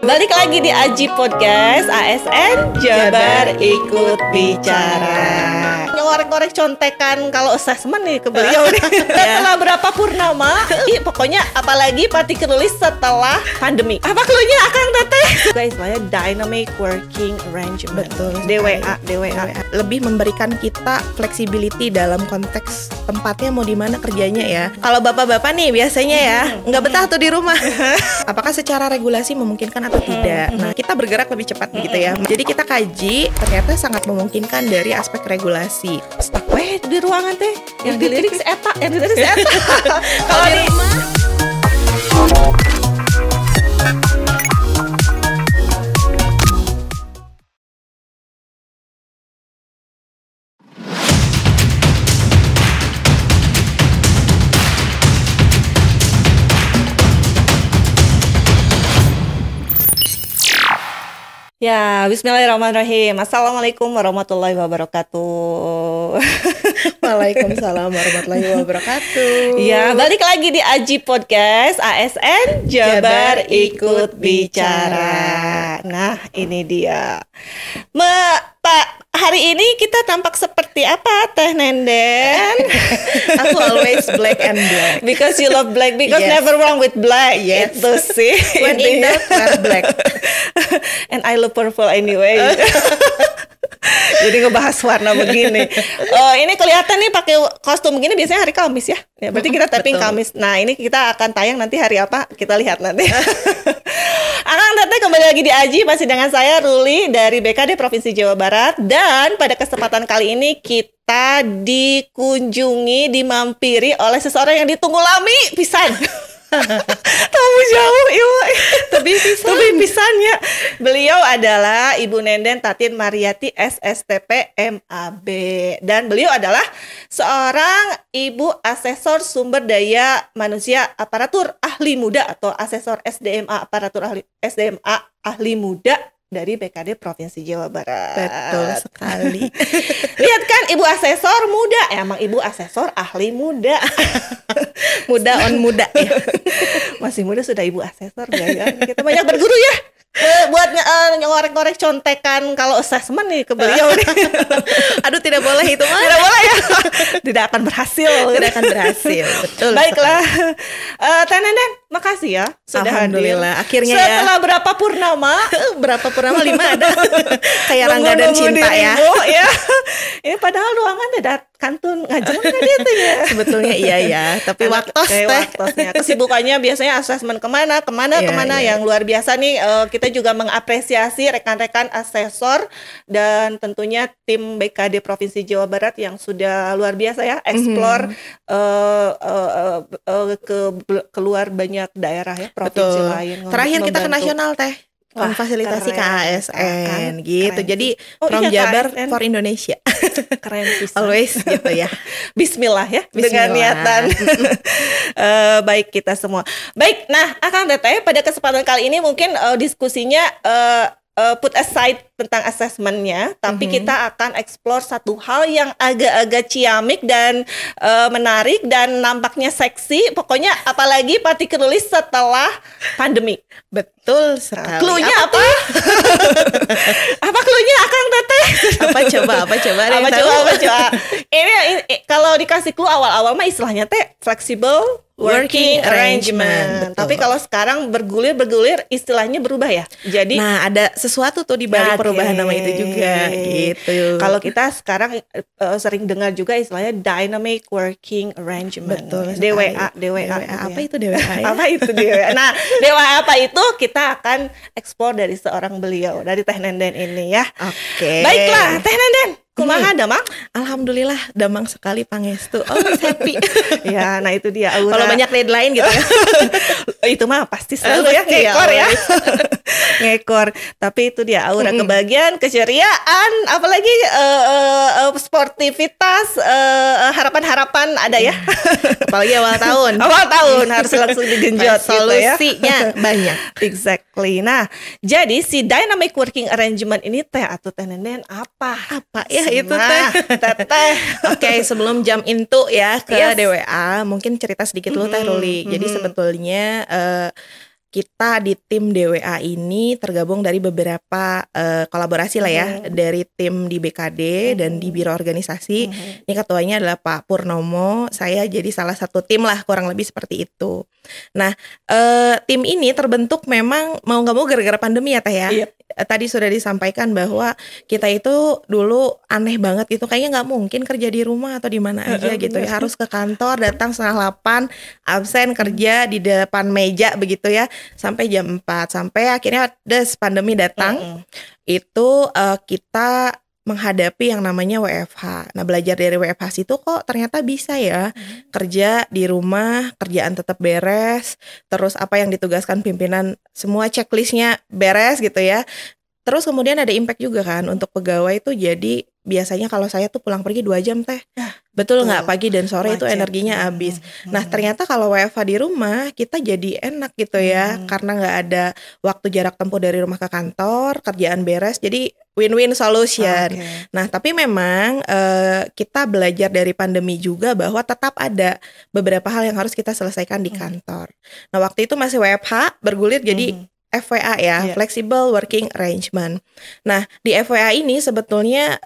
Balik lagi di Aji Podcast ASN Jabar ikut bicara. Ngorek-ngorek contekan kalau assessment nih ke beliau nih. Setelah berapa purnama, pokoknya apalagi particularly setelah pandemi. Apa cluenya Akang Teteh? Guys, istilahnya dynamic working arrangement. Betul. DWA. Lebih memberikan kita flexibility dalam konteks tempatnya mau di mana kerjanya ya. Kalau bapak-bapak nih biasanya ya nggak betah tuh di rumah. Apakah secara regulasi memungkinkan atau tidak? Nah, kita bergerak lebih cepat begitu ya. Jadi kita kaji, ternyata sangat memungkinkan dari aspek regulasi. Stuck di ruangan teh. Yang dilirik seeta, Kalau di rumah ya, bismillahirrahmanirrahim. Assalamualaikum warahmatullahi wabarakatuh. Waalaikumsalam warahmatullahi wabarakatuh. Ya, balik lagi di Aji Podcast ASN Jabar ikut bicara. Nah, ini dia. Pak, hari ini kita tampak seperti apa, Teh Nenden? Aku always black and black. Because you love black, because Yes. never wrong with black. Yes. Itu sih. When in doubt, wear black. And I love purple anyway. Jadi ngebahas warna begini. Ini kelihatan nih pakai kostum begini biasanya hari Kamis ya. Ya berarti kita tapping Betul. Kamis. Nah, ini kita akan tayang nanti hari apa? Kita lihat nanti. Akang Teteh kembali lagi di Aji, masih dengan saya Ruli dari BKD Provinsi Jawa Barat. Dan pada kesempatan kali ini kita dimampiri oleh seseorang yang ditunggu lami pisan. Tamu jauh, tapi pisan ya. Beliau adalah Ibu Nenden Tatin Mariati SSTP MAB, dan beliau adalah seorang ibu asesor sumber daya manusia aparatur ahli muda atau asesor SDMA aparatur ahli SDMA ahli muda dari BKD Provinsi Jawa Barat. Betul sekali. Lihat kan, ibu asesor muda, emang ibu asesor ahli muda. Muda on muda ya. Masih muda sudah ibu asesor ya. Kita banyak berguru ya. Buat ngorek-ngorek contekan kalau assessment nih ke beliau nih. Aduh, tidak boleh itu mah. Tidak boleh ya. Tidak akan berhasil. Tidak akan berhasil. Betul. Baiklah. Teh Nenden, makasih ya sudah Alhamdulillah, hadir. akhirnya Setelah berapa purnama? Berapa purnama? 5 ada. Kayak Rangga dan Nunggu-nunggu Cinta ya. dirimu, ya. Ini padahal ruangan tidak kantun ngajeleng kan itu ya. Sebetulnya iya ya, tapi waktosnya kesibukannya biasanya asesmen kemana Iya. yang luar biasa nih. Kita juga mengapresiasi rekan-rekan asesor dan tentunya tim BKD Provinsi Jawa Barat yang sudah luar biasa ya explore keluar banyak daerah ya, provinsi Betul. lain. Terakhir kita ke Membantu. nasional Teh. Wah, Memfasilitasi keren. KASN gitu. Keren. Jadi Oh, from iya, Jabar KASN. for Indonesia. Keren pisan. Always gitu ya. Bismillah ya, dengan Bismillah. niatan. Baik kita semua. Baik, nah Akang Teteh pada kesempatan kali ini mungkin diskusinya put aside tentang asesmennya, tapi kita akan explore satu hal yang agak-agak ciamik dan menarik dan nampaknya seksi. Pokoknya apalagi particularly setelah pandemi. Betul sekali. Cluenya apa? Apa cluenya Akang Teteh? Apa coba? Ada yang tahu? Apa coba? Ini kalau dikasih clue awal-awal mah istilahnya teh flexible working arrangement. Betul. Tapi kalau sekarang bergulir istilahnya berubah ya. Jadi Nah, ada sesuatu tuh di balik perubahan nama itu juga gitu. Kalau kita sekarang sering dengar juga istilahnya dynamic working arrangement. Betul. DWA. Apa itu DWA ya? Apa itu DWA? Nah, DWA apa itu kita akan explore dari seorang beliau, dari Teh Nenden ini ya. Oke. Baiklah, Teh Nenden. Kumaha damang? Alhamdulillah damang sekali pangestu. Always happy. Ya, nah itu dia aura. Kalau banyak deadline gitu ya. Itu mah pasti selalu ya Pasti ya, ngekor ya. always. Ngekor. Tapi itu dia aura kebahagiaan, keceriaan, apalagi sportivitas, harapan-harapan ada ya. Apalagi awal tahun. Awal tahun harus langsung digenjot gitu ya. Solusinya banyak. Exactly. Nah, jadi si dynamic working arrangement ini Teh atau Teh Nenden apa? Apa ya itu Nah, Teteh. Oke, sebelum jump into ya ke Yes. DWA, mungkin cerita sedikit dulu Teh Ruli. Jadi sebetulnya kita di tim DWA ini tergabung dari beberapa kolaborasi lah ya, dari tim di BKD dan di Biro Organisasi. Ini ketuanya adalah Pak Purnomo, saya jadi salah satu tim lah, kurang lebih seperti itu. Nah, tim ini terbentuk memang mau nggak mau gara-gara pandemi ya Teh ya. Iya. Tadi sudah disampaikan bahwa kita itu dulu aneh banget gitu, kayaknya nggak mungkin kerja di rumah atau di mana aja gitu ya, harus ke kantor, datang 7:30, absen kerja di depan meja begitu ya, sampai jam 4, sampai akhirnya pandemi datang. Itu kita menghadapi yang namanya WFH. Nah, belajar dari WFH itu kok ternyata bisa ya kerja di rumah, kerjaan tetap beres, terus apa yang ditugaskan pimpinan semua checklistnya beres gitu ya. Terus kemudian ada impact juga kan untuk pegawai itu, jadi biasanya kalau saya tuh pulang pergi 2 jam Teh. Betul nggak, pagi dan sore itu energinya habis. Nah, ternyata kalau WFH di rumah kita jadi enak gitu ya, karena nggak ada waktu jarak tempuh dari rumah ke kantor, kerjaan beres, jadi win-win solution. Nah, tapi memang kita belajar dari pandemi juga bahwa tetap ada beberapa hal yang harus kita selesaikan di kantor. Nah, waktu itu masih WFH, bergulir jadi FWA ya, Flexible Working Arrangement. Nah, di FWA ini sebetulnya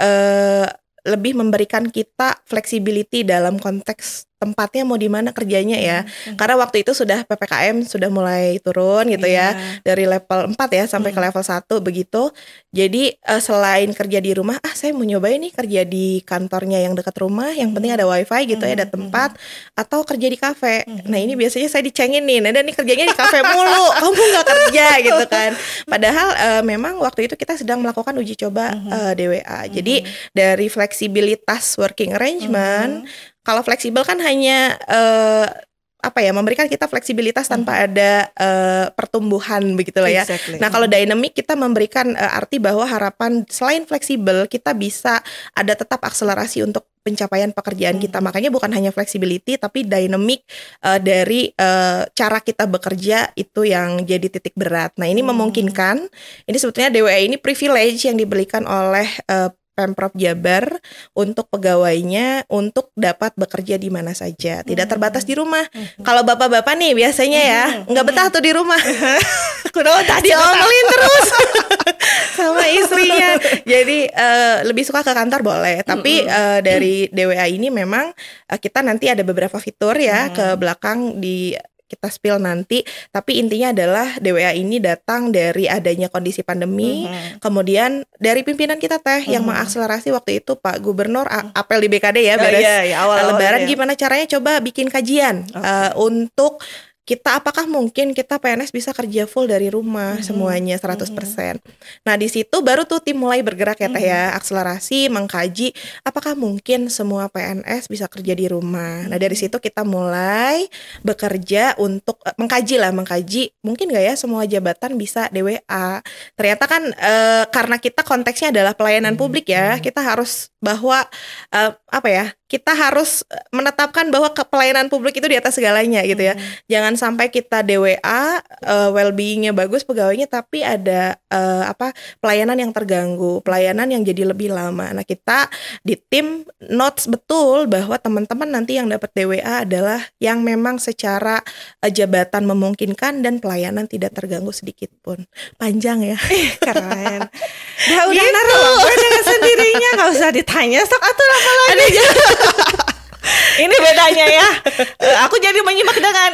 lebih memberikan kita flexibility dalam konteks tempatnya mau di mana kerjanya ya. Karena waktu itu sudah PPKM sudah mulai turun gitu ya. Dari level 4 ya sampai ke level 1 begitu. Jadi selain kerja di rumah, saya mau nyobain nih kerja di kantornya yang dekat rumah, yang penting ada wifi gitu ya, ada tempat, atau kerja di kafe. Nah, ini biasanya saya dicengin nih, Nada nih kerjanya di kafe mulu, kamu gak kerja gitu kan. Padahal memang waktu itu kita sedang melakukan uji coba DWA. Jadi dari fleksibilitas working arrangement, kalau fleksibel kan hanya memberikan kita fleksibilitas tanpa ada pertumbuhan begitulah ya. Nah, kalau dynamic kita memberikan arti bahwa harapan selain fleksibel kita bisa ada tetap akselerasi untuk pencapaian pekerjaan kita. Makanya bukan hanya flexibility tapi dynamic dari cara kita bekerja itu yang jadi titik berat. Nah, ini memungkinkan, ini sebetulnya DWA ini privilege yang diberikan oleh Pemprov Jabar untuk pegawainya untuk dapat bekerja di mana saja, tidak terbatas di rumah. Kalau bapak-bapak nih biasanya ya nggak betah tuh di rumah. Tadi omelin terus sama istrinya. Jadi lebih suka ke kantor boleh, tapi dari DWA ini memang kita nanti ada beberapa fitur ya ke belakang di kita spill nanti, tapi intinya adalah DWA ini datang dari adanya kondisi pandemi, kemudian dari pimpinan kita Teh yang mengakselerasi waktu itu Pak Gubernur apel di BKD ya, beres awal-awal Lebaran gimana caranya coba bikin kajian untuk kita apakah mungkin kita PNS bisa kerja full dari rumah semuanya 100%. Nah, di situ baru tuh tim mulai bergerak ya Teh ya, akselerasi mengkaji apakah mungkin semua PNS bisa kerja di rumah. Nah, dari situ kita mulai bekerja untuk mengkaji mungkin nggak ya semua jabatan bisa DWA. Ternyata kan karena kita konteksnya adalah pelayanan publik ya, kita harus bahwa kita harus menetapkan bahwa pelayanan publik itu di atas segalanya gitu ya. Jangan sampai kita DWA well-beingnya bagus pegawainya tapi ada pelayanan yang terganggu, pelayanan yang jadi lebih lama. Nah, kita di tim notes betul bahwa teman-teman nanti yang dapat DWA adalah yang memang secara jabatan memungkinkan dan pelayanan tidak terganggu sedikit pun. Panjang ya. Keren. Udah gitu. Naruh dengan sendirinya, nggak usah ditanya sok atur apa lagi. Ini bedanya ya. Aku jadi menyimak dengan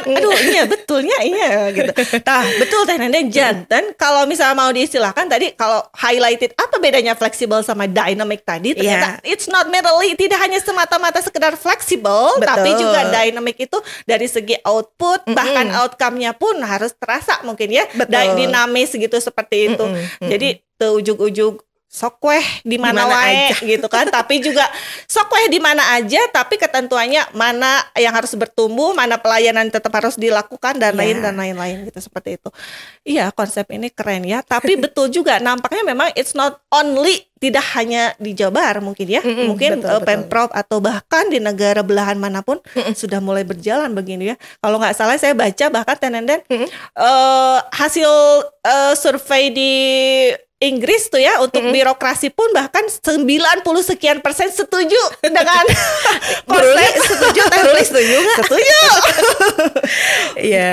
iya betulnya iya gitu. Nah, betul Teh Nenden jantan kalau misalnya mau diistilahkan tadi kalau highlighted apa bedanya fleksibel sama dynamic tadi ternyata it's not merely tidak hanya semata-mata sekedar fleksibel tapi juga dynamic itu dari segi output bahkan outcome-nya pun harus terasa mungkin ya dinamis gitu seperti itu. Jadi ujug-ujug sokweh di mana wae gitu kan, tapi juga sokweh di mana aja tapi ketentuannya mana yang harus bertumbuh, mana pelayanan tetap harus dilakukan dan lain-lain gitu seperti itu. Iya, konsep ini keren ya, tapi betul juga nampaknya memang it's not only tidak hanya di Jabar mungkin ya, mungkin Pemprov atau bahkan di negara belahan manapun sudah mulai berjalan begini ya. Kalau nggak salah saya baca bahkan Teh Nenden hasil survei di Inggris tuh ya untuk birokrasi pun bahkan 90 sekian persen setuju dengan konsep. Setuju, Teh Ruli setuju nggak? Setuju. Iya.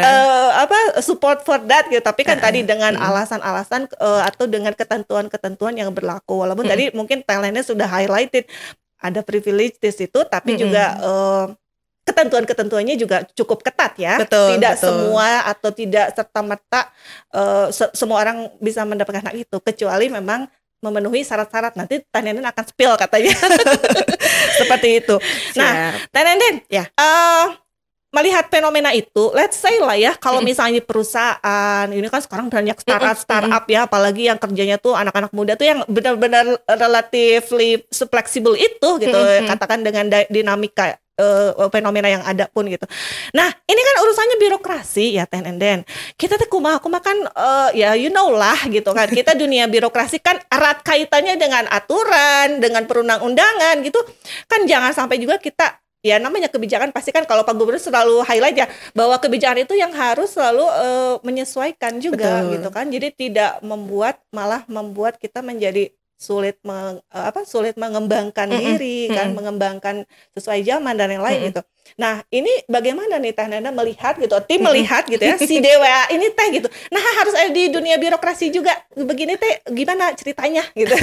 Support for that gitu. Tapi kan tadi dengan alasan-alasan atau dengan ketentuan-ketentuan yang berlaku. Walaupun tadi mungkin Thailandnya sudah highlighted ada privilege di situ, tapi juga ketentuan-ketentuannya juga cukup ketat ya. Betul, tidak betul. semua atau tidak serta-merta semua orang bisa mendapatkan hak itu, kecuali memang memenuhi syarat-syarat. Nanti Tanenden akan spill katanya. Seperti itu. Nah, Tanenden, Ya. melihat fenomena itu, let's say lah ya, kalau misalnya di perusahaan, ini kan sekarang banyak startup ya, apalagi yang kerjanya tuh anak-anak muda tuh yang benar-benar relatively fleksibel itu gitu, katakan dengan dinamika fenomena yang ada pun gitu. Nah, ini kan urusannya birokrasi ya, Tanenden. Kita tuh kumaha kan ya you know lah gitu kan. Kita dunia birokrasi kan erat kaitannya dengan aturan, dengan perundang-undangan gitu. Kan jangan sampai juga kita, ya namanya kebijakan pasti kan, kalau Pak Gubernur selalu highlight ya bahwa kebijakan itu yang harus selalu menyesuaikan juga. Betul. Gitu kan. Jadi tidak malah membuat kita menjadi sulit mengembangkan diri kan, mengembangkan sesuai zaman dan yang lain gitu. Nah, ini bagaimana nih Teh Nanda melihat gitu, tim melihat gitu ya si DWA ini Teh gitu. Nah, harus ada di dunia birokrasi juga begini Teh, gimana ceritanya gitu.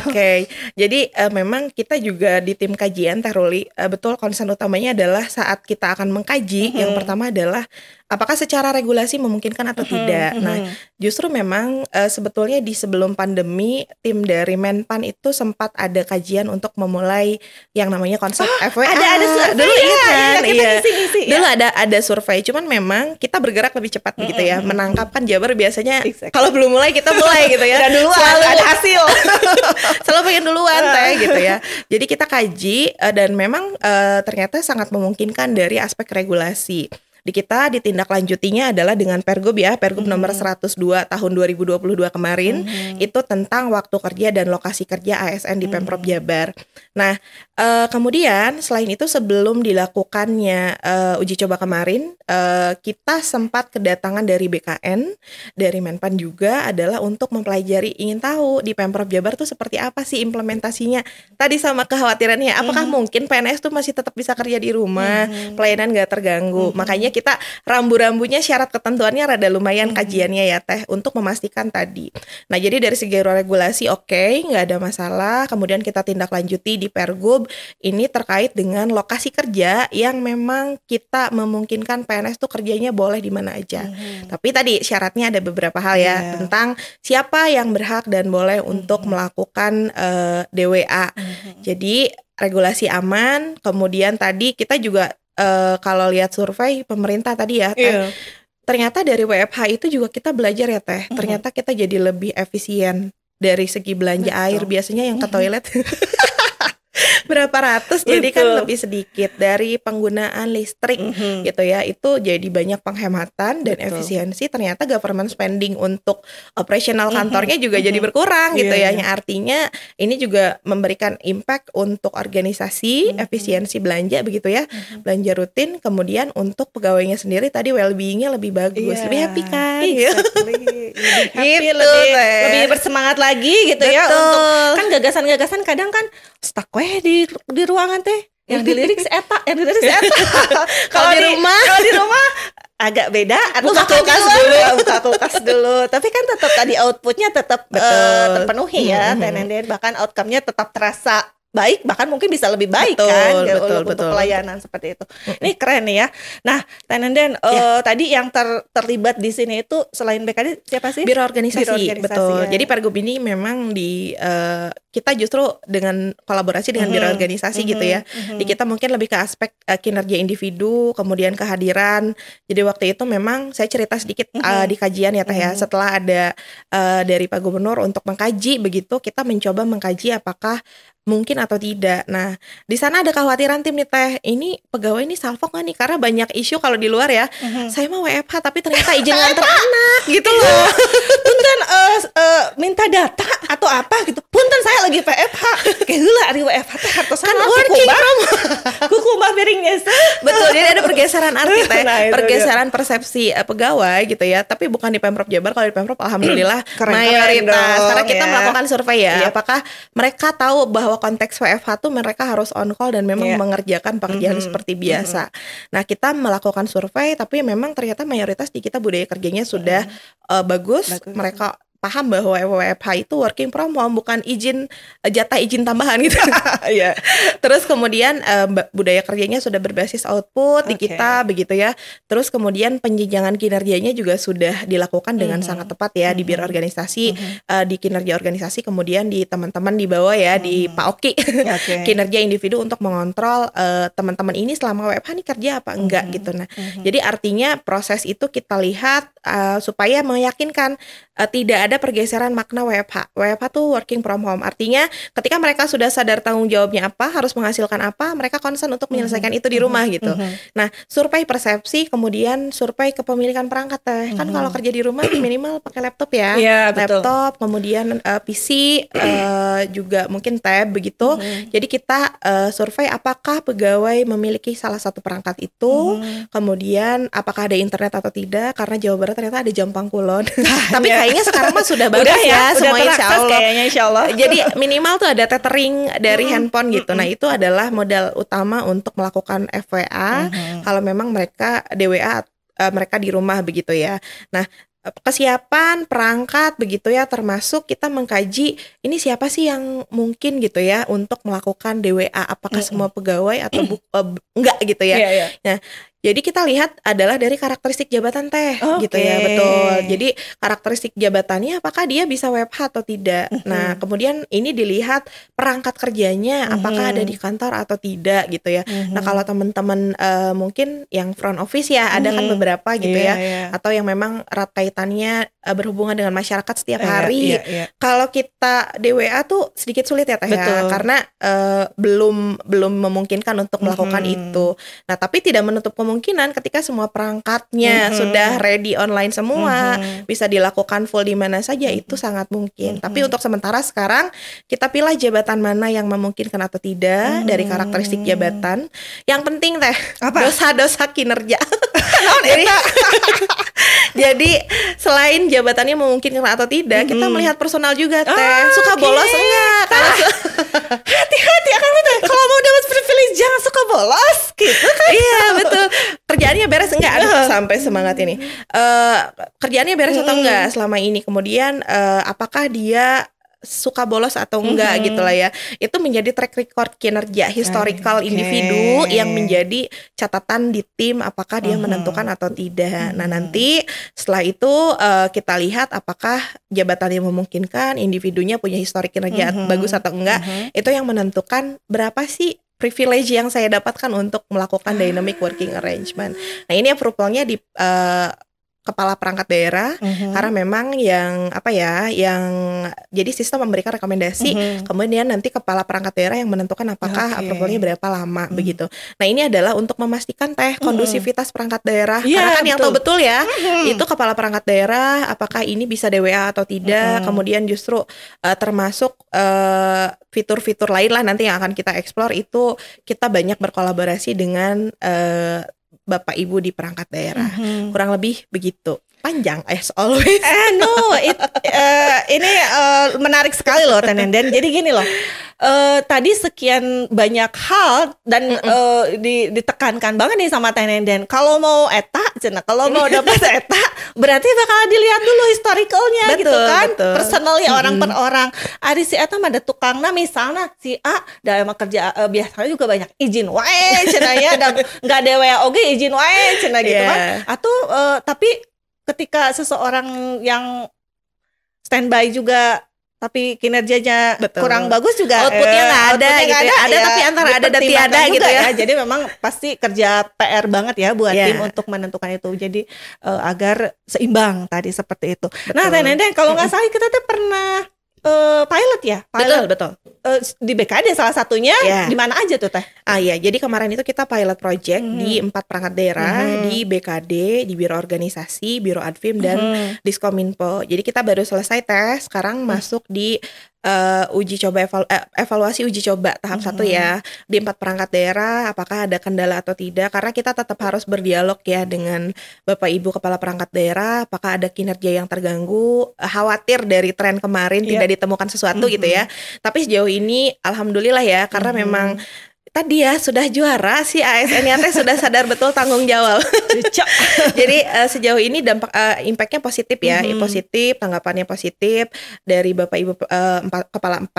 Oke, jadi memang kita juga di tim kajian Teh Ruli, betul concern utamanya adalah saat kita akan mengkaji, yang pertama adalah apakah secara regulasi memungkinkan atau tidak. Nah, justru memang sebetulnya di sebelum pandemi tim dari Menpan itu sempat ada kajian untuk memulai yang namanya konsep FWA. Ada dulu ingat kan? Kita ngisi-ngisi, dulu ada survei, cuman memang kita bergerak lebih cepat begitu ya. Menangkap kan Jabar biasanya kalau belum mulai kita mulai gitu ya. Dan duluan Selalu ada hasil. selalu pengen duluan Teh gitu ya. Jadi kita kaji dan memang ternyata sangat memungkinkan dari aspek regulasi. Di kita ditindaklanjutinya adalah dengan Pergub ya, Pergub nomor 102 tahun 2022 kemarin, itu tentang waktu kerja dan lokasi kerja ASN di Pemprov Jabar. Nah, kemudian selain itu sebelum dilakukannya uji coba kemarin, kita sempat kedatangan dari BKN, dari Menpan juga adalah untuk mempelajari, ingin tahu di Pemprov Jabar tuh seperti apa sih implementasinya. Tadi sama kekhawatirannya, apakah mungkin PNS tuh masih tetap bisa kerja di rumah, pelayanan gak terganggu. Makanya kita rambu-rambunya syarat ketentuannya rada lumayan kajiannya ya Teh untuk memastikan tadi. Nah, jadi dari segi regulasi oke, nggak ada masalah. Kemudian kita tindak lanjuti di Pergub ini terkait dengan lokasi kerja yang memang kita memungkinkan PNS tuh kerjanya boleh di mana aja. Tapi tadi syaratnya ada beberapa hal ya tentang siapa yang berhak dan boleh untuk melakukan DWA. Jadi regulasi aman. Kemudian tadi kita juga kalau lihat survei pemerintah tadi ya Teh, ternyata dari WFH itu juga kita belajar ya Teh. Ternyata kita jadi lebih efisien dari segi belanja air. Biasanya yang ke toilet berapa ratus, jadi kan lebih sedikit dari penggunaan listrik gitu ya. Itu jadi banyak penghematan dan efisiensi. Ternyata government spending untuk operasional kantornya juga jadi berkurang gitu ya. Yang artinya ini juga memberikan impact untuk organisasi, efisiensi belanja begitu ya. Belanja rutin, kemudian untuk pegawainya sendiri tadi well-being-nya lebih bagus, lebih happy kan. Lebih happy, Gitu, lebih bersemangat lagi gitu ya. Untuk kan gagasan-gagasan kadang kan stuck di ruangan Teh, yang dilirik seeta, kalau di rumah agak beda. Buka kulkas dulu. Tapi kan tetap tadi outputnya tetap terpenuhi ya, Teh. Bahkan outcome-nya tetap terasa baik, bahkan mungkin bisa lebih baik untuk pelayanan seperti itu. Ini keren nih ya. Nah, Teh Nenden, tadi yang terlibat di sini itu selain BKD siapa sih? Biro organisasi. Betul. Ya. Jadi Pergub ini memang kita justru dengan kolaborasi dengan biro organisasi gitu ya. Di kita mungkin lebih ke aspek kinerja individu, kemudian kehadiran. Jadi waktu itu memang saya cerita sedikit di kajian ya Teh ya. Setelah ada dari Pak Gubernur untuk mengkaji begitu, kita mencoba mengkaji apakah mungkin atau tidak. Nah, di sana ada kekhawatiran tim nih Teh. Ini pegawai ini salfok nggak nih? Karena banyak isu kalau di luar ya. Saya mah WFH tapi ternyata izin nganter anak gitu loh. Punten minta data atau untuk apa gitu. Punten saya lagi PFH. Kayak heula ari WFH teh hartos Kan working from kuku mah piringnya. betul, jadi ada pergeseran arti teh, Nah, itu pergeseran persepsi pegawai gitu ya. Tapi bukan di Pemprov Jabar, kalau di Pemprov alhamdulillah Keren mayoritas. dong, Karena kita ya. melakukan survei ya, Iya. apakah mereka tahu bahwa konteks WFH tuh mereka harus on call dan memang Iya. mengerjakan pekerjaan seperti biasa. Nah, kita melakukan survei tapi memang ternyata mayoritas di kita budaya kerjanya sudah bagus. Mereka paham bahwa WFH itu working from home, bukan jatah izin tambahan gitu. Iya. Terus kemudian budaya kerjanya sudah berbasis output di Oke. kita begitu ya. Terus kemudian penjenjangan kinerjanya juga sudah dilakukan dengan sangat tepat ya di biro organisasi, di kinerja organisasi, kemudian di teman-teman di bawah ya, di Pak Oki. Oke. Kinerja individu untuk mengontrol teman-teman ini selama WFH nih kerja apa enggak gitu. Nah, jadi artinya proses itu kita lihat supaya meyakinkan tidak ada pergeseran makna WFH. WFH tuh working from home. Artinya ketika mereka sudah sadar tanggung jawabnya apa, harus menghasilkan apa, mereka concern untuk menyelesaikan itu di rumah gitu. Nah, survei persepsi, kemudian survei kepemilikan perangkat teh. Kan kalau kerja di rumah minimal pakai laptop ya. Iya, betul. Laptop, kemudian PC, juga mungkin tab begitu. Jadi kita survei apakah pegawai memiliki salah satu perangkat itu, kemudian apakah ada internet atau tidak, karena Jawa Barat ternyata ada Jampang Kulon. Tapi kayaknya sekarang mah sudah bagus ya, udah semua insya terakses Allah. kayaknya insya Allah. Jadi minimal tuh ada tethering dari handphone gitu. Nah, itu adalah modal utama untuk melakukan FWA kalau memang mereka DWA, mereka di rumah begitu ya. Nah, kesiapan perangkat begitu ya, termasuk kita mengkaji ini siapa sih yang mungkin gitu ya untuk melakukan DWA, apakah semua pegawai atau enggak gitu ya. Iya, iya. Nah, jadi kita lihat adalah dari karakteristik jabatan teh gitu ya, Oke. betul. Jadi karakteristik jabatannya apakah dia bisa WFH atau tidak. Nah, kemudian ini dilihat perangkat kerjanya apakah ada di kantor atau tidak gitu ya. Nah, kalau teman-teman mungkin yang front office ya, ada kan beberapa gitu Iya, ya, iya. atau yang memang erat kaitannya berhubungan dengan masyarakat setiap Iya, hari. iya, iya. Kalau kita DWA tuh sedikit sulit ya teh ya, Betul. karena belum memungkinkan untuk melakukan itu. Nah, tapi tidak menutup kemungkinan ketika semua perangkatnya sudah ready online semua, bisa dilakukan full di mana saja, itu sangat mungkin. Tapi untuk sementara sekarang kita pilih jabatan mana yang memungkinkan atau tidak dari karakteristik jabatan. Yang penting teh Apa? dosa-dosa kinerja. Jadi selain jabatannya memungkinkan atau tidak, kita melihat personal juga teh. Suka oke. bolos enggak? Kalau Hati-hati akan betul. Kalau mau dapat privilege jangan suka bolos gitu kan. iya betul. Kerjaannya beres enggak? Aduh, sampai semangat ini. Kerjaannya beres atau enggak selama ini? Kemudian apakah dia suka bolos atau enggak gitu lah ya. Itu menjadi track record kinerja historical individu yang menjadi catatan di tim apakah dia menentukan atau tidak. Nah, nanti setelah itu kita lihat apakah jabatannya memungkinkan, individunya punya historik kinerja bagus atau enggak. Itu yang menentukan berapa sih privilege yang saya dapatkan untuk melakukan dynamic working arrangement. Nah, ini approval-nya di kepala perangkat daerah, karena memang yang jadi sistem memberikan rekomendasi, kemudian nanti kepala perangkat daerah yang menentukan apakah approval-nya berapa lama begitu. Nah, ini adalah untuk memastikan kondusivitas perangkat daerah, karena kan yang tahu betul ya itu kepala perangkat daerah apakah ini bisa DWA atau tidak, kemudian justru termasuk fitur-fitur lain lah nanti yang akan kita explore. Itu kita banyak berkolaborasi dengan Bapak Ibu di perangkat daerah. Kurang lebih begitu. Panjang as always. Ini menarik sekali loh Teh Nenden. Jadi gini loh. Tadi sekian banyak hal dan ditekankan banget nih sama Teh Nenden. Kalau mau kalau mau dapat eta berarti bakal dilihat dulu historicalnya gitu kan. Betul. Personalnya orang per orang. Ari si eta mah ada tukangna misalnya si A dalam kerja biasanya juga banyak izin wae cenah ya, dan enggak ada WA oge izin wae cenah gitu kan. Atau tapi ketika seseorang yang standby juga tapi kinerjanya kurang bagus juga, outputnya nggak ada gitu ya. Ada ya, tapi antara ada dan tiada gitu ya. Jadi memang pasti kerja PR banget ya buat tim untuk menentukan itu. Jadi agar seimbang tadi seperti itu. Nah, Teh Nenden, kalau nggak salah kita tuh pernah pilot ya? Betul. Di BKD salah satunya, di mana aja tuh Teh? Iya, jadi kemarin itu kita pilot project di 4 perangkat daerah, di BKD, di Biro Organisasi, Biro Adfim, dan Diskominfo. Jadi kita baru selesai tes, sekarang masuk di uji coba evaluasi uji coba tahap 1 ya di 4 perangkat daerah, apakah ada kendala atau tidak, karena kita tetap harus berdialog ya dengan Bapak Ibu kepala perangkat daerah, apakah ada kinerja yang terganggu, khawatir dari tren kemarin tidak ditemukan sesuatu gitu ya. Tapi sejauh ini alhamdulillah ya, karena memang tadi ya sudah juara si ASN-nya teh sudah sadar betul tanggung jawab. Jadi sejauh ini dampak impactnya positif ya, positif, tanggapannya positif dari Bapak Ibu kepala 4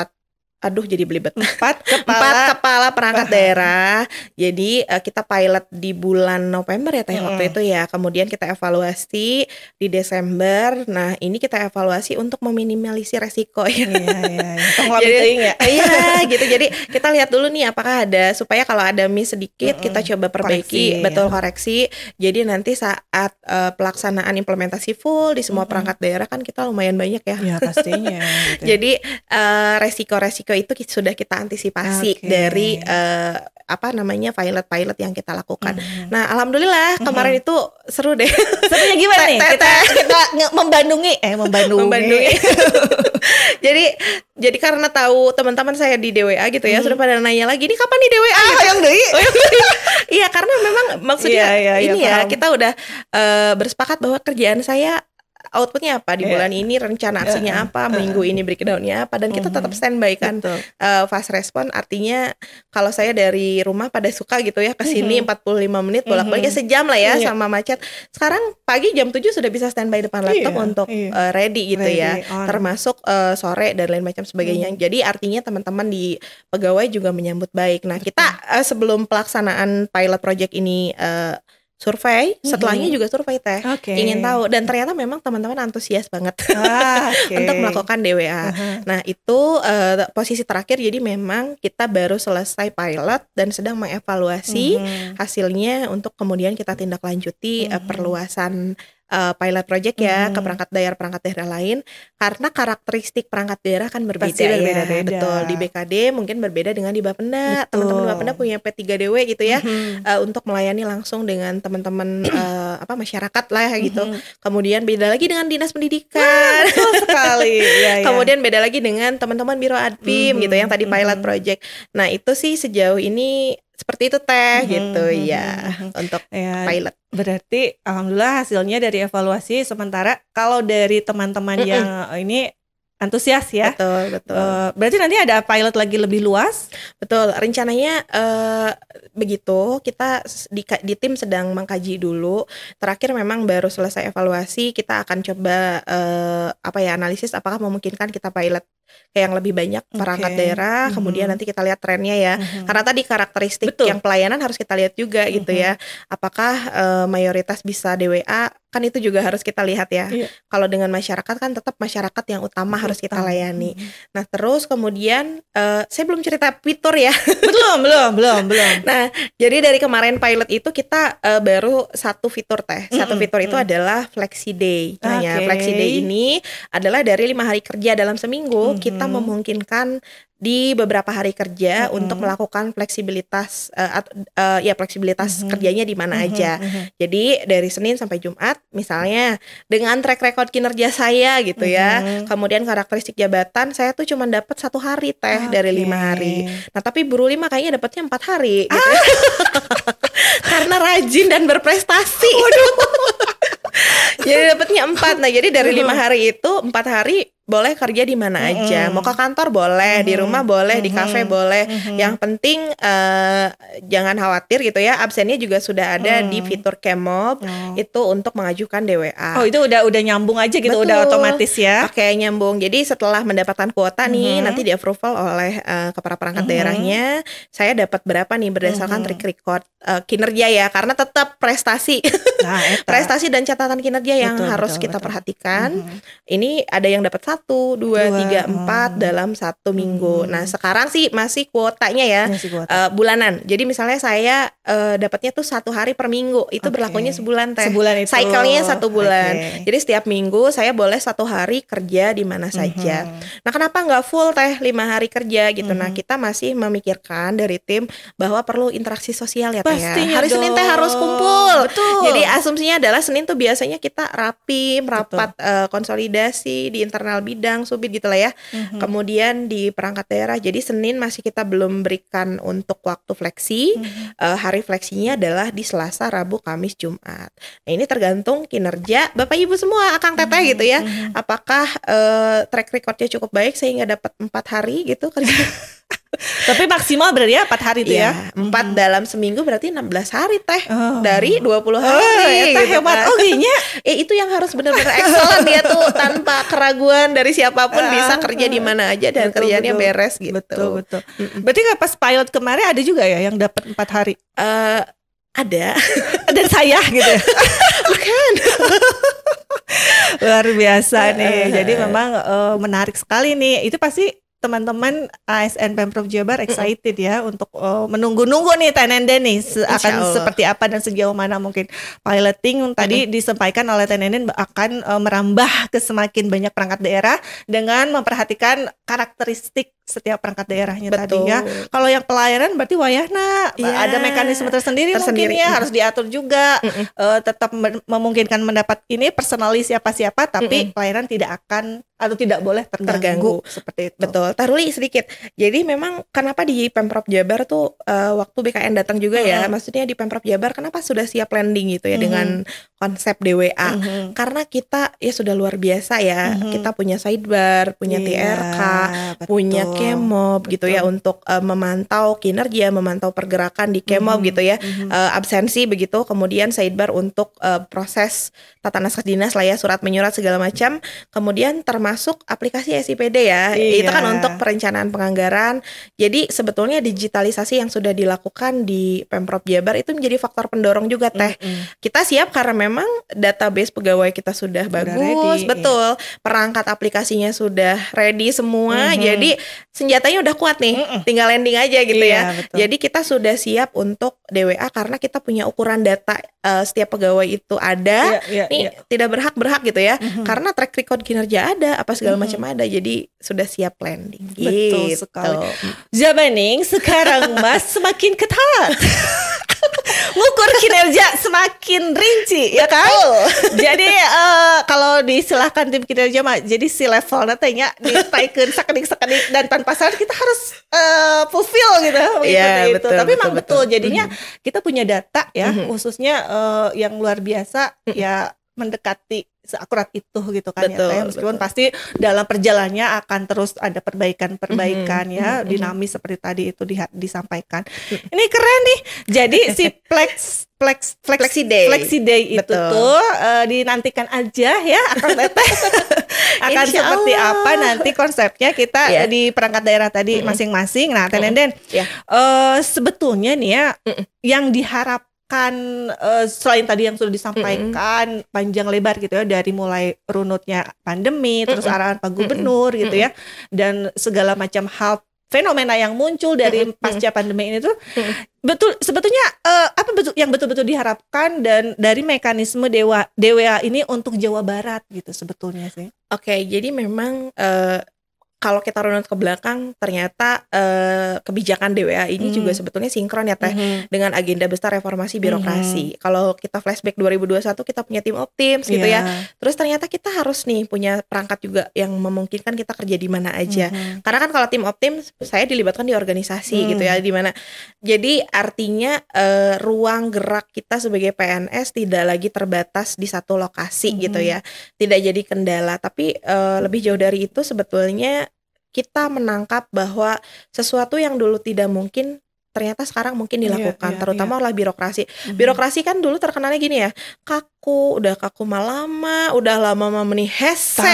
jadi belibet. 4 kepala perangkat daerah. Jadi kita pilot di bulan November ya waktu itu ya. Kemudian kita evaluasi di Desember. Nah, ini kita evaluasi untuk meminimalisir resiko ya. Iya, gitu. Jadi kita lihat dulu nih apakah ada, supaya kalau ada miss sedikit kita coba perbaiki, koreksi. Jadi nanti saat pelaksanaan implementasi full di semua perangkat daerah kan kita lumayan banyak ya. Ya pastinya. Gitu. Jadi resiko-resiko itu sudah kita antisipasi dari pilot yang kita lakukan. Nah, alhamdulillah kemarin itu seru deh. Serunya gimana nih? Kita membandungi. Jadi karena tahu teman-teman saya di DWA gitu ya, sudah pada nanya lagi, ini kapan nih DWA? Yang deui. Iya, karena memang maksudnya kita udah bersepakat bahwa kerjaan saya outputnya apa di bulan ini, rencana aksinya apa, minggu ini breakdownnya apa, dan kita tetap standby kan. Fast respon artinya kalau saya dari rumah pada suka gitu ya kesini 45 menit bolak-balik sejam lah ya sama macet. Sekarang pagi jam 7 sudah bisa standby depan laptop untuk ready gitu ya, termasuk sore dan lain macam sebagainya. Jadi artinya teman-teman di pegawai juga menyambut baik. Nah, kita sebelum pelaksanaan pilot project ini survei, setelahnya juga survei teh, ingin tahu, dan ternyata memang teman-teman antusias banget untuk melakukan DWA. Nah, itu posisi terakhir, jadi memang kita baru selesai pilot dan sedang mengevaluasi hasilnya untuk kemudian kita tindak lanjuti perluasan pilot project ya ke perangkat daerah lain, karena karakteristik perangkat daerah kan berbeda ya. Betul, di BKD mungkin berbeda dengan di Bapenda. Teman-teman di Bapenda punya P3DW gitu ya, untuk melayani langsung dengan teman-teman masyarakat lah gitu. Kemudian beda lagi dengan dinas pendidikan. Betul sekali. Kemudian beda lagi dengan teman-teman biro adpim gitu yang tadi pilot project. Nah, itu sih sejauh ini seperti itu teh gitu ya untuk pilot. Berarti alhamdulillah hasilnya dari evaluasi sementara kalau dari teman-teman yang ini antusias ya. Betul. Berarti nanti ada pilot lagi lebih luas? Betul, rencananya begitu. Kita di tim sedang mengkaji dulu. Terakhir memang baru selesai evaluasi, kita akan coba analisis apakah memungkinkan kita pilot kayak yang lebih banyak perangkat daerah, kemudian nanti kita lihat trennya ya. Karena tadi karakteristik yang pelayanan harus kita lihat juga gitu ya. Apakah mayoritas bisa DWA, kan itu juga harus kita lihat ya. Kalau dengan masyarakat kan tetap masyarakat yang utama harus kita layani. Nah, terus kemudian saya belum cerita fitur ya. Belum. Nah, jadi dari kemarin pilot itu kita baru satu fitur teh. Satu fitur itu adalah Flexi Day. Flexi Day ini adalah dari 5 hari kerja dalam seminggu kita memungkinkan di beberapa hari kerja untuk melakukan fleksibilitas fleksibilitas kerjanya di mana aja. Jadi dari Senin sampai Jumat misalnya dengan track record kinerja saya gitu ya. Kemudian karakteristik jabatan saya tuh cuma dapat 1 hari teh dari 5 hari. Nah, tapi Bu Ruli mah kayaknya dapatnya 4 hari gitu. Karena rajin dan berprestasi. Jadi dapatnya 4. Nah, jadi dari 5 hari itu 4 hari boleh kerja di mana aja. Mau ke kantor boleh, di rumah boleh, di kafe boleh. Yang penting jangan khawatir gitu ya. Absennya juga sudah ada di fitur Kemob itu untuk mengajukan DWA. Oh, itu udah nyambung aja gitu. Betul. Udah otomatis ya. Oke, nyambung. Jadi setelah mendapatkan kuota nih nanti di approval oleh kepala perangkat daerahnya, saya dapat berapa nih berdasarkan track record kinerja ya, karena tetap prestasi. Nah, prestasi dan catatan kinerja yang harus kita perhatikan. Ini ada yang dapat 1, 2, 3, 4 dalam 1 minggu. Nah, sekarang sih masih kuotanya ya, bulanan. Jadi misalnya saya dapatnya tuh 1 hari per minggu. Itu berlakunya sebulan teh. Sebulan itu. Cycle-nya 1 bulan. Jadi setiap minggu saya boleh 1 hari kerja di mana saja. Nah, kenapa nggak full teh 5 hari kerja gitu? Nah, kita masih memikirkan dari tim bahwa perlu interaksi sosial ya teh ya. Hari Senin teh harus kumpul. Betul. Jadi asumsinya adalah Senin tuh biasanya kita rapat konsolidasi di internal bidang, subid gitu lah ya. Kemudian di perangkat daerah, jadi Senin masih kita belum berikan untuk waktu fleksi. Hari fleksinya adalah di Selasa, Rabu, Kamis, Jumat. Nah ini tergantung kinerja Bapak Ibu semua, Akang Teteh gitu ya. Apakah track recordnya cukup baik sehingga dapat 4 hari gitu kerja. Tapi maksimal berarti ya 4 hari itu ya. 4 dalam seminggu berarti 16 hari teh. Dari 20 hari Eta gitu hebat kan. gini. Itu yang harus benar-benar excellent dia tuh, tanpa keraguan dari siapapun bisa kerja di mana aja dan kerjanya beres gitu. Betul. Berarti nggak pas pilot kemarin ada juga ya yang dapat 4 hari? Ada. Dan saya gitu ya. Bukan. Luar biasa nih. Jadi memang menarik sekali nih. Itu pasti teman-teman ASN Pemprov Jabar excited ya untuk menunggu-nunggu nih Tenenden nih akan seperti apa dan sejauh mana mungkin piloting tadi disampaikan oleh Tenenden akan merambah ke semakin banyak perangkat daerah dengan memperhatikan karakteristik setiap perangkat daerahnya tadi ya. Kalau yang pelayanan berarti wayahna ada mekanisme tersendiri mungkin ya, harus diatur juga tetap memungkinkan mendapat ini personalis siapa-siapa tapi pelayanan tidak akan atau tidak boleh terganggu seperti itu. Betul. Taruli sedikit. Jadi memang kenapa di Pemprov Jabar tuh waktu BKN datang juga ya, maksudnya di Pemprov Jabar kenapa sudah siap landing gitu ya dengan konsep DWA. Karena kita ya sudah luar biasa ya. Kita punya sidebar, punya TRK, punya Kemob gitu ya untuk memantau kinerja, memantau pergerakan di Kemob gitu ya. Absensi begitu, kemudian sidebar untuk proses tata naskah dinas lah ya, surat menyurat segala macam. Kemudian termasuk aplikasi SIPD ya. Itu kan untuk perencanaan penganggaran. Jadi sebetulnya digitalisasi yang sudah dilakukan di Pemprov Jabar itu menjadi faktor pendorong juga teh. Kita siap karena memang database pegawai kita sudah bagus, betul. Perangkat aplikasinya sudah ready semua. Jadi senjatanya udah kuat nih. Tinggal landing aja gitu ya. Betul. Jadi kita sudah siap untuk DWA karena kita punya ukuran data setiap pegawai itu ada. Tidak berhak gitu ya. Karena track record kinerja ada, apa segala macam ada. Jadi sudah siap landing. Betul gitu. sekali. Zamaning sekarang Mas semakin ketat. Ngukur kinerja semakin rinci ya kan? Jadi kalau disilahkan tim kinerja mah jadi si levelnya tanya ditaikeun sakedik-sakedik dan tanpa sadar kita harus fulfill gitu. Betul, tapi memang betul. Jadinya kita punya data ya khususnya yang luar biasa ya mendekati seakurat itu gitu kan ya. Meskipun pasti dalam perjalanannya akan terus ada perbaikan ya, dinamis seperti tadi itu disampaikan. Ini keren nih. Jadi si Flexi Day itu tuh dinantikan aja ya akan akan seperti apa nanti konsepnya kita di perangkat daerah tadi masing-masing. Nah, Tenenden sebetulnya nih ya yang diharap kan selain tadi yang sudah disampaikan panjang lebar gitu ya dari mulai runutnya pandemi terus arahan Pak Gubernur gitu ya dan segala macam hal fenomena yang muncul dari pasca pandemi ini tuh betul sebetulnya apa yang betul-betul diharapkan dan dari mekanisme DWA ini untuk Jawa Barat gitu sebetulnya sih. Oke, jadi memang kalau kita runut ke belakang ternyata kebijakan DWA ini juga sebetulnya sinkron ya teh dengan agenda besar reformasi birokrasi. Kalau kita flashback 2021 kita punya tim Optims gitu ya. Terus ternyata kita harus nih punya perangkat juga yang memungkinkan kita kerja di mana aja. Karena kan kalau tim Optims saya dilibatkan di organisasi gitu ya di mana. Jadi artinya ruang gerak kita sebagai PNS tidak lagi terbatas di satu lokasi gitu ya. Tidak jadi kendala, tapi lebih jauh dari itu sebetulnya kita menangkap bahwa sesuatu yang dulu tidak mungkin ternyata sekarang mungkin dilakukan, terutama oleh birokrasi. Birokrasi kan dulu terkenalnya gini ya, udah kaku lama memeni hese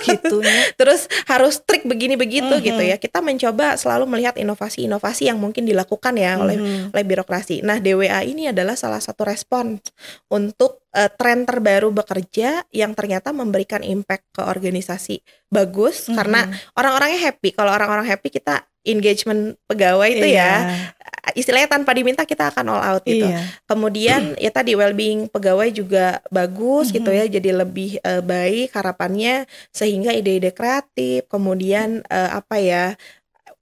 gitu. Terus harus trik begini begitu gitu ya. Kita mencoba selalu melihat inovasi-inovasi yang mungkin dilakukan ya oleh birokrasi. Nah, DWA ini adalah salah satu respon untuk tren terbaru bekerja yang ternyata memberikan impact ke organisasi bagus karena orang-orangnya happy. Kalau orang-orang happy kita engagement pegawai itu ya istilahnya tanpa diminta kita akan all out gitu. Kemudian ya tadi well-being pegawai juga bagus gitu ya, jadi lebih baik harapannya sehingga ide-ide kreatif kemudian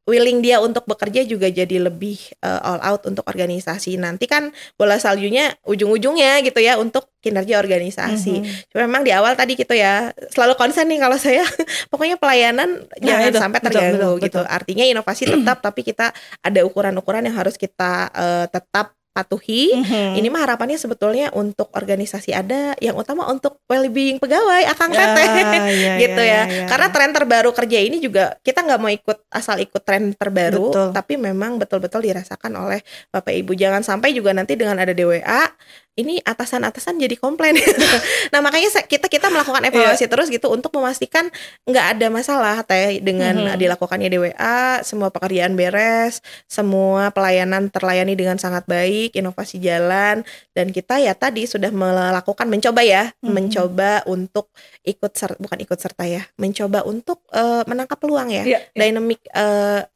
willing dia untuk bekerja juga jadi lebih all out untuk organisasi. Nanti kan bola saljunya ujung-ujungnya gitu ya untuk kinerja organisasi. Cuma memang di awal tadi gitu ya selalu konsen nih kalau saya pokoknya pelayanan jangan sampai terganggu gitu. Artinya inovasi tetap tapi kita ada ukuran-ukuran yang harus kita tetap patuhi. Ini mah harapannya sebetulnya untuk organisasi ada, yang utama untuk well-being pegawai, Akang Teteh gitu ya. Karena tren terbaru kerja ini juga kita nggak mau asal ikut tren terbaru, tapi memang betul-betul dirasakan oleh Bapak Ibu. Jangan sampai juga nanti dengan ada DWA ini atasan-atasan jadi komplain. Nah makanya kita melakukan evaluasi terus gitu untuk memastikan nggak ada masalah Teh dengan dilakukannya DWA, semua pekerjaan beres, semua pelayanan terlayani dengan sangat baik, inovasi jalan, dan kita ya tadi sudah mencoba untuk mencoba untuk menangkap peluang ya, dynamic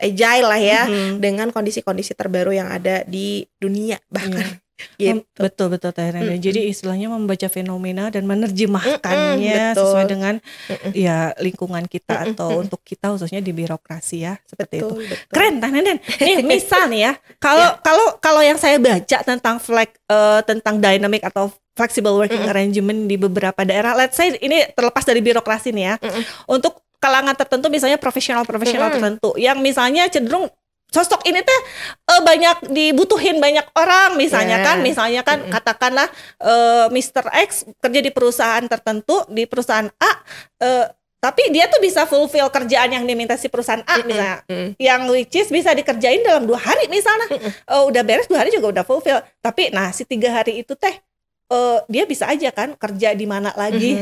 agile lah ya, dengan kondisi-kondisi terbaru yang ada di dunia bahkan. Gitu. Betul Teh Nenden. Jadi istilahnya membaca fenomena dan menerjemahkannya sesuai dengan ya lingkungan kita atau untuk kita khususnya di birokrasi ya, seperti itu. Keren Teh Nenden. Nih misal nih ya, kalau yang saya baca tentang dynamic atau flexible working arrangement di beberapa daerah, let's say ini terlepas dari birokrasi nih ya, untuk kalangan tertentu misalnya profesional tertentu yang misalnya cenderung sosok ini teh banyak dibutuhin banyak orang misalnya kan katakanlah Mr. X kerja di perusahaan tertentu di perusahaan A, tapi dia tuh bisa fulfill kerjaan yang diminta si perusahaan A misalnya, yang which is bisa dikerjain dalam 2 hari misalnya, udah beres 2 hari juga udah fulfill, tapi nah si 3 hari itu teh dia bisa aja kan kerja di mana lagi,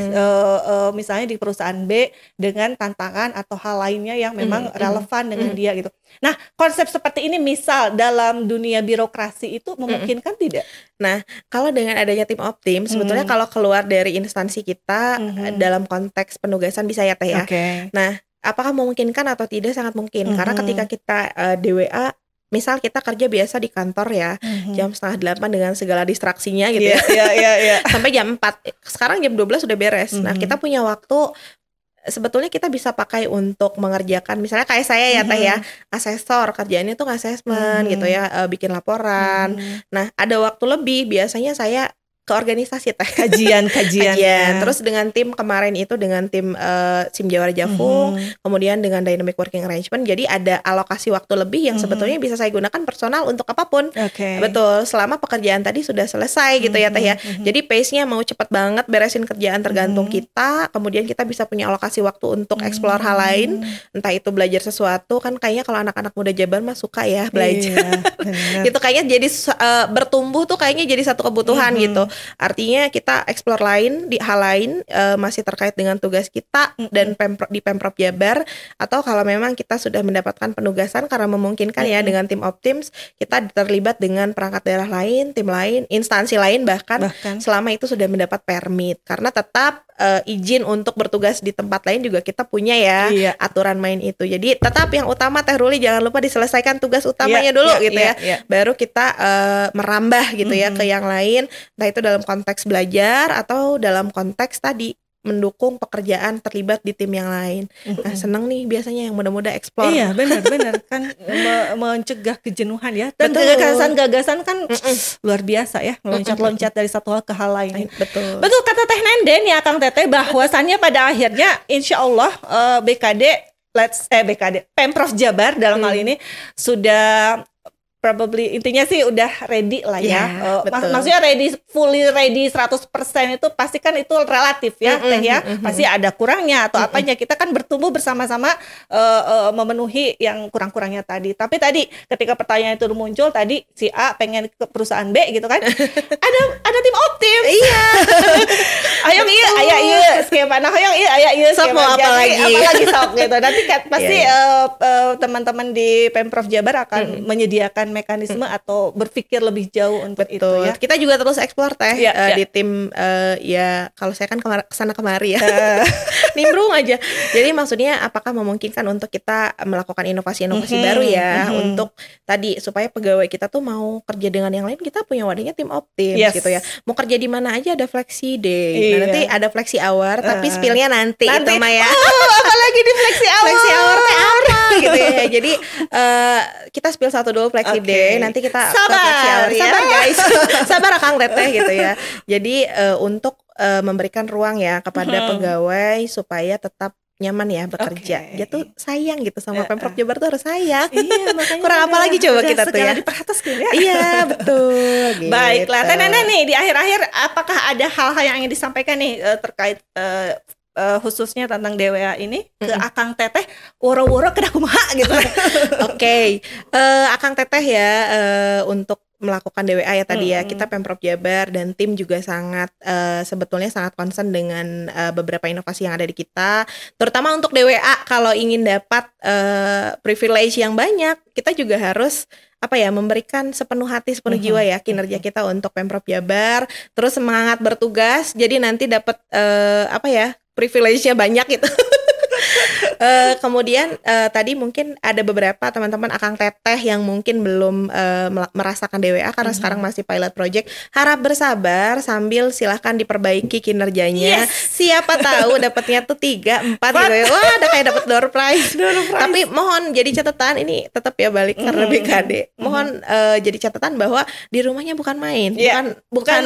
misalnya di perusahaan B dengan tantangan atau hal lainnya yang memang relevan dengan dia gitu. Nah konsep seperti ini misal dalam dunia birokrasi itu memungkinkan tidak? Nah kalau dengan adanya tim optim sebetulnya kalau keluar dari instansi kita dalam konteks penugasan bisa ya Teh ya. Nah apakah memungkinkan atau tidak? Sangat mungkin, karena ketika kita DWA misal kita kerja biasa di kantor ya, jam 7:30 dengan segala distraksinya gitu ya, sampai jam 4, sekarang jam 12 sudah beres. Nah kita punya waktu, sebetulnya kita bisa pakai untuk mengerjakan, misalnya kayak saya ya Teh ya, asesor, kerjaannya tuh assessment gitu ya, bikin laporan. Nah ada waktu lebih, biasanya saya ke organisasi Teh, kajian. Terus dengan tim kemarin itu dengan tim SIM Jawara Jafung, kemudian dengan dynamic working arrangement, jadi ada alokasi waktu lebih yang sebetulnya bisa saya gunakan personal untuk apapun. Betul, selama pekerjaan tadi sudah selesai gitu ya Teh ya. Jadi pace-nya mau cepet banget beresin kerjaan tergantung kita, kemudian kita bisa punya alokasi waktu untuk explore hal lain, entah itu belajar sesuatu, kan kayaknya kalau anak-anak muda Jabar mah suka ya belajar. Gitu kayaknya jadi bertumbuh tuh kayaknya jadi satu kebutuhan gitu. Artinya kita explore di hal lain, masih terkait dengan tugas kita dan di Pemprov Jabar, atau kalau memang kita sudah mendapatkan penugasan karena memungkinkan ya dengan tim Optims, kita terlibat dengan perangkat daerah lain, tim lain, instansi lain bahkan selama itu sudah mendapat permit, karena tetap izin untuk bertugas di tempat lain juga kita punya ya aturan main itu. Jadi tetap yang utama Teh Ruli jangan lupa diselesaikan tugas utamanya dulu gitu ya. Baru kita merambah gitu ya ke yang lain, entah itu dalam konteks belajar atau dalam konteks tadi mendukung pekerjaan terlibat di tim yang lain. Nah seneng nih biasanya yang muda-muda explore. Iya benar kan mencegah kejenuhan ya. Dan gagasan kan luar biasa ya, meloncat-loncat dari satu hal ke hal lain. Betul kata Teh Nenden ya Kang Teteh, bahwasannya pada akhirnya insya Allah Pemprov Jabar dalam hal ini sudah probably intinya sih udah ready lah ya. Maksudnya fully ready 100% itu pasti kan itu relatif ya Teh ya. Pasti ada kurangnya atau apanya. Kita kan bertumbuh bersama-sama memenuhi yang kurang-kurangnya tadi. Tapi tadi ketika pertanyaan itu muncul tadi si A pengen ke perusahaan B gitu kan. ada tim optim. Iya. Hayang ieu aya ieu skema nah hayang ieu aya ieu skema apalagi sok gitu. Nanti kan pasti teman-teman di Pemprov Jabar akan menyediakan mekanisme atau berpikir lebih jauh untuk itu ya. Kita juga terus explore Teh di tim ya kalau saya kan kesana kemari ya. Nimbrung aja. Jadi maksudnya apakah memungkinkan untuk kita melakukan inovasi-inovasi baru ya untuk tadi supaya pegawai kita tuh mau kerja dengan yang lain, kita punya wadahnya tim optim gitu ya. Mau kerja di mana aja ada flexi day. Nah, nanti ada flexi hour tapi spillnya nanti itu mah ya. Apalagi di flexi hour. Flexi hour teh apa gitu ya. Jadi kita spill satu dulu Flexi Day, nanti kita sabar, sabar guys. Sabar Akang Teteh gitu ya. Jadi untuk memberikan ruang ya kepada pegawai supaya tetap nyaman ya bekerja. Dia tuh sayang gitu sama Pemprov Jabar tuh harus sayang. Iya, makanya kurang apa lagi coba kita tuh ya. Diperhatikan ya. Iya, betul. Gitu. Baiklah, Teh Nenden nih di akhir-akhir apakah ada hal-hal yang ingin disampaikan nih terkait khususnya tentang DWA ini ke Akang Teteh woro-woro kedah kumaha gitu. Oke. Akang Teteh ya untuk melakukan DWA ya tadi ya, kita Pemprov Jabar dan tim juga sangat sebetulnya sangat concern dengan beberapa inovasi yang ada di kita, terutama untuk DWA. Kalau ingin dapat privilege yang banyak, kita juga harus memberikan sepenuh hati, sepenuh jiwa ya kinerja kita untuk Pemprov Jabar, terus semangat bertugas, jadi nanti dapat privilege-nya banyak gitu. Kemudian tadi mungkin ada beberapa teman-teman Akang Teteh yang mungkin belum merasakan DWA karena sekarang masih pilot project. Harap bersabar sambil silahkan diperbaiki kinerjanya. Siapa tahu dapatnya tuh 3, 4 gitu ya. Wah, ada kayak dapat door prize. Tapi mohon jadi catatan, ini tetap ya balik karena BKD. Mohon jadi catatan bahwa di rumahnya bukan main, bukan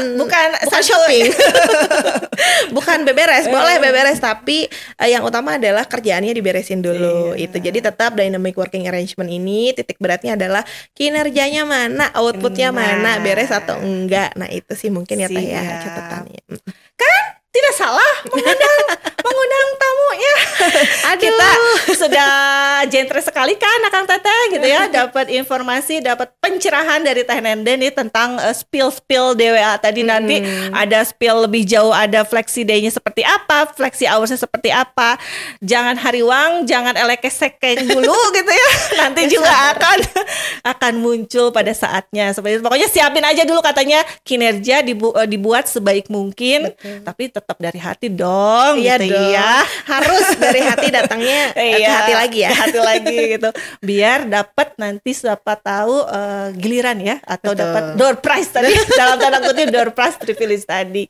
shopping. Bukan beberes, boleh beberes, tapi yang utama adalah kerjaannya diberesin dulu. Itu jadi tetap dynamic working arrangement ini titik beratnya adalah kinerjanya mana, outputnya mana, beres atau enggak. Nah itu sih mungkin ya Teh ya catatannya. Kan tidak salah mengundang tamunya. Kita sudah gentle sekali kan Akang Teteh gitu ya, dapat informasi, dapat pencerahan dari Teh Nenden nih tentang spill DWA tadi. Nanti ada spill lebih jauh, ada flexi day-nya seperti apa, flexi hours-nya seperti apa. Jangan hariwang, jangan elekes-sekeng dulu gitu ya. Nanti juga akan muncul pada saatnya seperti itu. Pokoknya siapin aja dulu katanya kinerja dibuat sebaik mungkin. Tapi tetap dari hati dong. Iya gitu dong. Ya. Harus dari hati datangnya ke hati lagi ya. Ke hati lagi gitu. Biar dapat nanti siapa tahu giliran ya, atau dapat door prize tadi dalam tanda kutip door prize privilege tadi.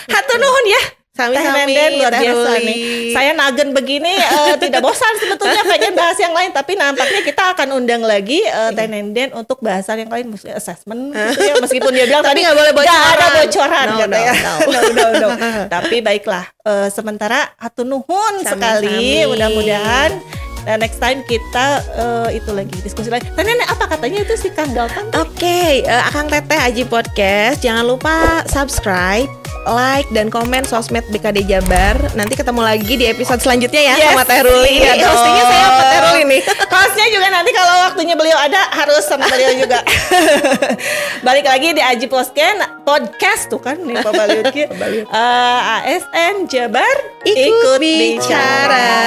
Hatur nuhun ya. Sami-sami luar biasa nih. Saya nagen begini tidak bosan sebetulnya pengen bahas yang lain, tapi nampaknya kita akan undang lagi Teh Nenden untuk bahasan yang lain, maksudnya assessment gitu ya, meskipun dia bilang tadi nggak boleh bocoran. Nggak ada bocoran No. Tapi baiklah, sementara hatur nuhun sekali, mudah-mudahan next time kita itu lagi diskusi lagi. Tanya apa katanya itu si Kang Dalton? Oke, Akang Teteh Aji Podcast. Jangan lupa subscribe, like, dan komen sosmed BKD Jabar. Nanti ketemu lagi di episode selanjutnya ya sama Teh Ruli. Hostnya saya sama Teh Ruli nih. Hostnya juga nanti kalau waktunya beliau ada harus sama beliau juga. Balik lagi di Aji Podcast tuh kan nih Pak Baliutki. ASN Jabar ikut bicara.